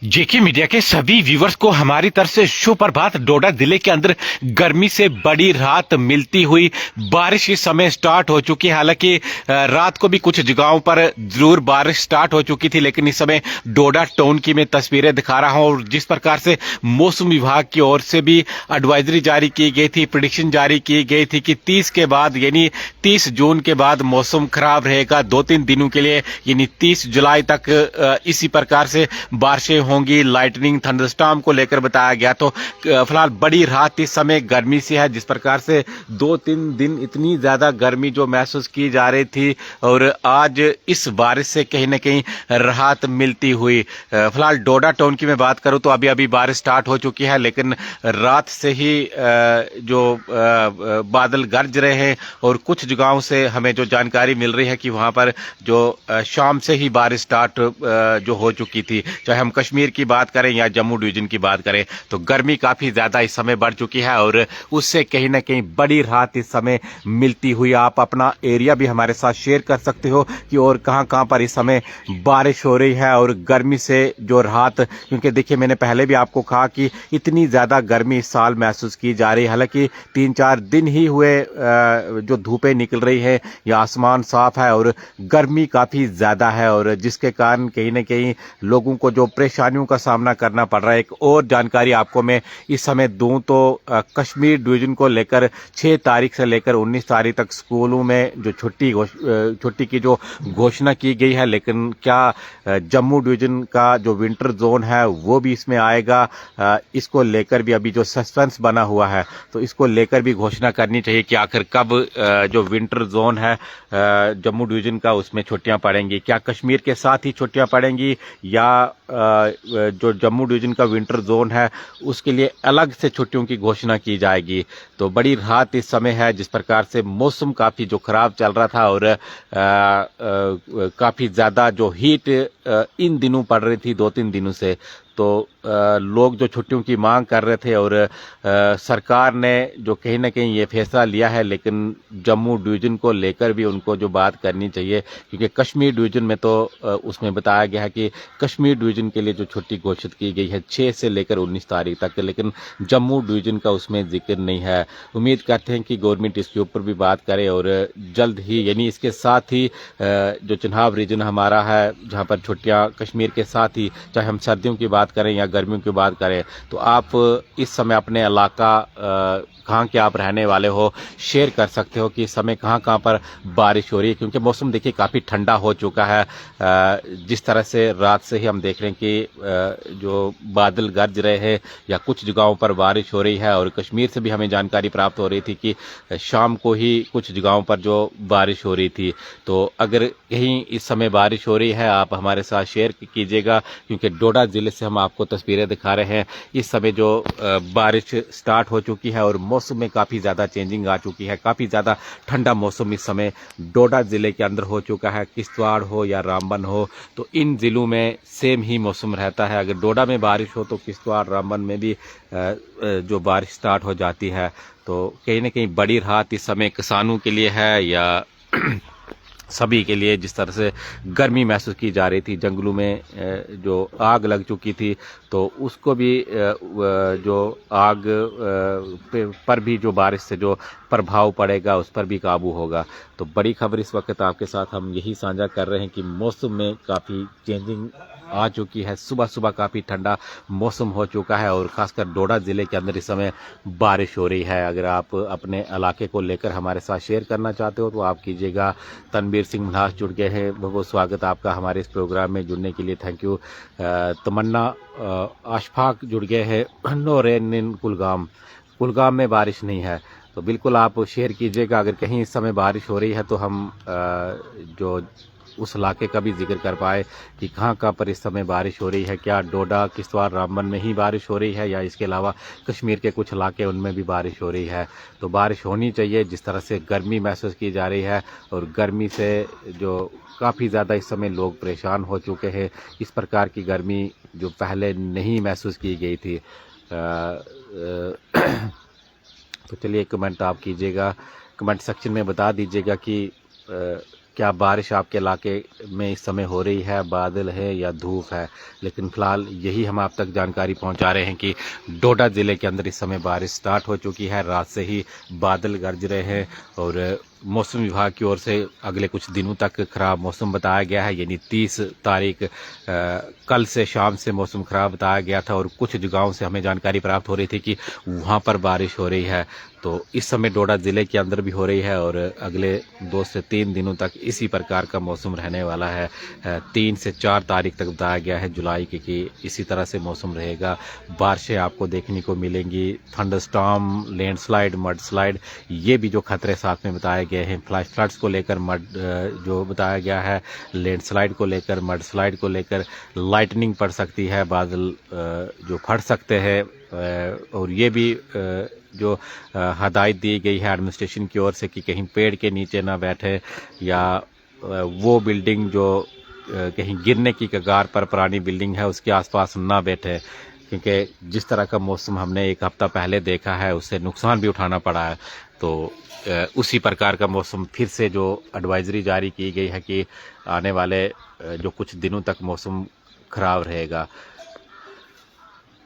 जेके media के सभी viewers को हमारी तरफ से सुप्रभात। डोडा जिले के अंदर गर्मी से बड़ी राहत मिलती हुई बारिश इस समय स्टार्ट हो चुकी है। हालांकि रात को भी कुछ जगहों पर जरूर बारिश स्टार्ट हो चुकी थी, लेकिन इस समय डोडा टाउन की मैं तस्वीरें दिखा रहा हूं और जिस प्रकार से मौसम विभाग की ओर से भी एडवाइजरी जारी की गई थी, प्रिडिक्शन जारी की गई थी कि 30 के बाद यानी 30 जून के बाद मौसम खराब रहेगा 2-3 दिनों के लिए, यानी 30 जुलाई तक इसी प्रकार से बारिशें होंगी। लाइटनिंग थंडरस्टॉर्म को लेकर बताया गया। तो फिलहाल बड़ी राहत इस समय गर्मी से है। जिस प्रकार से 2-3 दिन इतनी ज्यादा गर्मी जो महसूस की जा रही थी और आज इस बारिश से कहीं ना कहीं राहत मिलती हुई। फिलहाल डोडा टाउन की मैं बात करूं तो अभी अभी बारिश स्टार्ट हो चुकी है, लेकिन रात से ही जो बादल गरज रहे हैं और कुछ जगहों से हमें जो जानकारी मिल रही है कि वहां पर जो शाम से ही बारिश स्टार्ट जो हो चुकी थी। चाहे हम कश्मीर की बात करें या जम्मू डिवीजन की बात करें तो गर्मी काफी ज्यादा इस समय बढ़ चुकी है और उससे कहीं ना कहीं बड़ी राहत इस समय मिलती हुई। आप अपना एरिया भी हमारे साथ शेयर कर सकते हो कि और कहां कहां पर इस समय बारिश हो रही है और गर्मी से जो राहत, क्योंकि देखिए मैंने पहले भी आपको कहा कि इतनी ज्यादा गर्मी इस साल महसूस की जा रही है। हालांकि 3-4 दिन ही हुए जो धूपें निकल रही है या आसमान साफ है और गर्मी काफी ज्यादा है और जिसके कारण कहीं ना कहीं लोगों को जो परेशानियों का सामना करना पड़ रहा है। एक और जानकारी आपको मैं इस समय दूं तो कश्मीर डिवीजन को लेकर 6 तारीख से लेकर 19 तारीख तक स्कूलों में जो छुट्टी की जो घोषणा की गई है, लेकिन क्या जम्मू डिवीजन का जो विंटर जोन है वो भी इसमें आएगा? इसको लेकर भी अभी जो सस्पेंस बना हुआ है तो इसको लेकर भी घोषणा करनी चाहिए कि आखिर कब जो विंटर जोन है जम्मू डिवीजन का उसमें छुट्टियां पड़ेंगी। क्या कश्मीर के साथ ही छुट्टियां पड़ेंगी या जो जम्मू डिवीजन का विंटर जोन है उसके लिए अलग से छुट्टियों की घोषणा की जाएगी? तो बड़ी राहत इस समय है। जिस प्रकार से मौसम काफी जो खराब चल रहा था और काफी ज्यादा जो हीट इन दिनों पड़ रही थी 2-3 दिनों से, तो लोग जो छुट्टियों की मांग कर रहे थे और सरकार ने जो कहीं ना कहीं ये फैसला लिया है, लेकिन जम्मू डिवीजन को लेकर भी उनको जो बात करनी चाहिए, क्योंकि कश्मीर डिवीजन में तो उसमें बताया गया है कि कश्मीर डिवीजन के लिए जो छुट्टी घोषित की गई है 6 से लेकर 19 तारीख तक, लेकिन जम्मू डिवीजन का उसमें जिक्र नहीं है। उम्मीद करते हैं कि गवर्नमेंट इसके ऊपर भी बात करे और जल्द ही, यानी इसके साथ ही जो चिन्हाव रीजन हमारा है जहाँ पर छुट्टियाँ कश्मीर के साथ ही, चाहे हम सर्दियों की बात करें या गर्मियों की बात करें, तो आप इस समय अपने इलाका कहाँ के आप रहने वाले हो शेयर कर सकते हो कि इस समय कहाँ कहाँ पर बारिश हो रही है। क्योंकि मौसम देखिए काफ़ी ठंडा हो चुका है। जिस तरह से रात से ही हम देख रहे हैं कि जो बादल गरज रहे हैं या कुछ जगहों पर बारिश हो रही है और कश्मीर से भी हमें जानकारी प्राप्त हो रही थी कि शाम को ही कुछ जगहों पर जो बारिश हो रही थी। तो अगर कहीं इस समय बारिश हो रही है आप हमारे साथ शेयर कीजिएगा, क्योंकि डोडा जिले से हम आपको तस्वीरें दिखा रहे हैं। इस समय जो बारिश स्टार्ट हो चुकी है और मौसम में काफ़ी ज़्यादा चेंजिंग आ चुकी है। काफ़ी ज़्यादा ठंडा मौसम इस समय डोडा ज़िले के अंदर हो चुका है। किश्तवाड़ हो या रामबन हो, तो इन ज़िलों में सेम ही मौसम रहता है। अगर डोडा में बारिश हो तो किश्तवाड़ रामबन में भी जो बारिश स्टार्ट हो जाती है। तो कहीं ना कहीं बड़ी राहत इस समय किसानों के लिए है या सभी के लिए। जिस तरह से गर्मी महसूस की जा रही थी, जंगलों में जो आग लग चुकी थी तो उसको भी जो आग पर भी जो बारिश से जो प्रभाव पड़ेगा उस पर भी काबू होगा। तो बड़ी खबर इस वक्त आपके साथ हम यही साझा कर रहे हैं कि मौसम में काफ़ी चेंजिंग आ चुकी है। सुबह सुबह काफ़ी ठंडा मौसम हो चुका है और खासकर डोडा ज़िले के अंदर इस समय बारिश हो रही है। अगर आप अपने इलाके को लेकर हमारे साथ शेयर करना चाहते हो तो आप कीजिएगा। तनवीर सिंह मनहास जुड़ गए हैं, बहुत स्वागत आपका हमारे इस प्रोग्राम में जुड़ने के लिए, थैंक यू। तमन्ना अशफाक जुड़ गए हैं। नूरैन कुलगाम में बारिश नहीं है, तो बिल्कुल आप शेयर कीजिएगा। अगर कहीं इस समय बारिश हो रही है तो हम जो उस इलाके का भी जिक्र कर पाए कि कहाँ कहाँ पर इस समय बारिश हो रही है। क्या डोडा किश्तवाड़ रामबन में ही बारिश हो रही है या इसके अलावा कश्मीर के कुछ इलाके उनमें भी बारिश हो रही है? तो बारिश होनी चाहिए। जिस तरह से गर्मी महसूस की जा रही है और गर्मी से जो काफ़ी ज़्यादा इस समय लोग परेशान हो चुके हैं, इस प्रकार की गर्मी जो पहले नहीं महसूस की गई थी। तो चलिए कमेंट आप कीजिएगा, कमेंट सेक्शन में बता दीजिएगा कि क्या बारिश आपके इलाके में इस समय हो रही है, बादल है या धूप है, लेकिन फ़िलहाल यही हम आप तक जानकारी पहुंचा रहे हैं कि डोडा ज़िले के अंदर इस समय बारिश स्टार्ट हो चुकी है। रात से ही बादल गरज रहे हैं और मौसम विभाग की ओर से अगले कुछ दिनों तक ख़राब मौसम बताया गया है, यानी 30 तारीख कल से शाम से मौसम ख़राब बताया गया था और कुछ जगहों से हमें जानकारी प्राप्त हो रही थी कि वहाँ पर बारिश हो रही है। तो इस समय डोडा ज़िले के अंदर भी हो रही है और अगले 2 से 3 दिनों तक इसी प्रकार का मौसम रहने वाला है। 3 से 4 तारीख तक बताया गया है जुलाई की कि इसी तरह से मौसम रहेगा। बारिशें आपको देखने को मिलेंगी, थंडरस्टॉर्म, लैंडस्लाइड, मडस्लाइड, ये भी जो खतरे साथ में बताए गए हैं। फ्लैश फ्लड्स को लेकर जो बताया गया है, लैंडस्लाइड को लेकर, मडस्लाइड को लेकर, लाइटनिंग पड़ सकती है, बादल जो फट सकते हैं और ये भी जो हदायत दी गई है एडमिनिस्ट्रेशन की ओर से कि कहीं पेड़ के नीचे ना बैठे या वो बिल्डिंग जो कहीं गिरने की कगार पर पुरानी बिल्डिंग है उसके आसपास ना बैठे, क्योंकि जिस तरह का मौसम हमने एक हफ्ता पहले देखा है उससे नुकसान भी उठाना पड़ा है। तो उसी प्रकार का मौसम फिर से जो एडवाइजरी जारी की गई है कि आने वाले जो कुछ दिनों तक मौसम खराब रहेगा।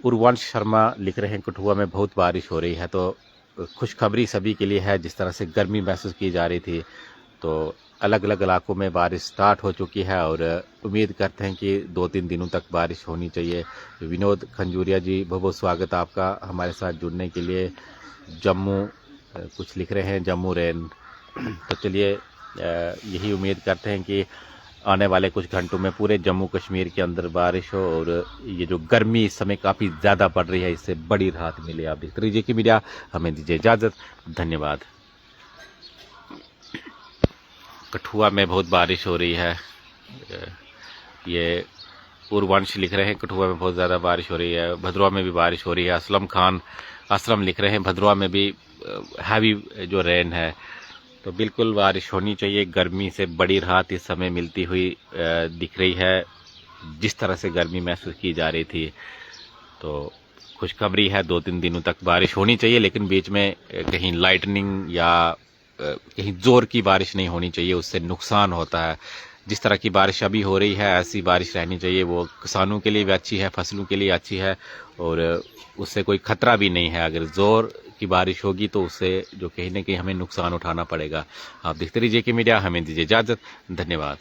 उर्वंश शर्मा लिख रहे हैं कठुआ में बहुत बारिश हो रही है। तो खुशखबरी सभी के लिए है, जिस तरह से गर्मी महसूस की जा रही थी तो अलग अलग इलाकों में बारिश स्टार्ट हो चुकी है और उम्मीद करते हैं कि 2-3 दिनों तक बारिश होनी चाहिए। विनोद खंजूरिया जी, बहुत बहुत स्वागत आपका हमारे साथ जुड़ने के लिए। जम्मू कुछ लिख रहे हैं, जम्मू रेन। तो चलिए यही उम्मीद करते हैं कि आने वाले कुछ घंटों में पूरे जम्मू कश्मीर के अंदर बारिश हो और ये जो गर्मी इस समय काफ़ी ज़्यादा पड़ रही है इससे बड़ी राहत मिले। आप देखते रहिए कि मीडिया, हमें दीजिए इजाज़त, धन्यवाद। कठुआ में बहुत बारिश हो रही है, ये उर्वंश लिख रहे हैं कठुआ में बहुत ज़्यादा बारिश हो रही है। भद्रवा में भी बारिश हो रही है। असलम खान असलम लिख रहे हैं भद्रवा में भी हैवी जो रेन है। तो बिल्कुल बारिश होनी चाहिए, गर्मी से बड़ी राहत इस समय मिलती हुई दिख रही है। जिस तरह से गर्मी महसूस की जा रही थी तो खुशखबरी है, 2-3 दिनों तक बारिश होनी चाहिए, लेकिन बीच में कहीं लाइटनिंग या कहीं ज़ोर की बारिश नहीं होनी चाहिए, उससे नुकसान होता है। जिस तरह की बारिश अभी हो रही है ऐसी बारिश रहनी चाहिए, वो किसानों के लिए भी अच्छी है, फसलों के लिए अच्छी है और उससे कोई खतरा भी नहीं है। अगर ज़ोर की बारिश होगी तो उससे जो कहीं ना कहीं हमें नुकसान उठाना पड़ेगा। आप देखते रहिए कि मीडिया, हमें दीजिए इजाज़त, धन्यवाद।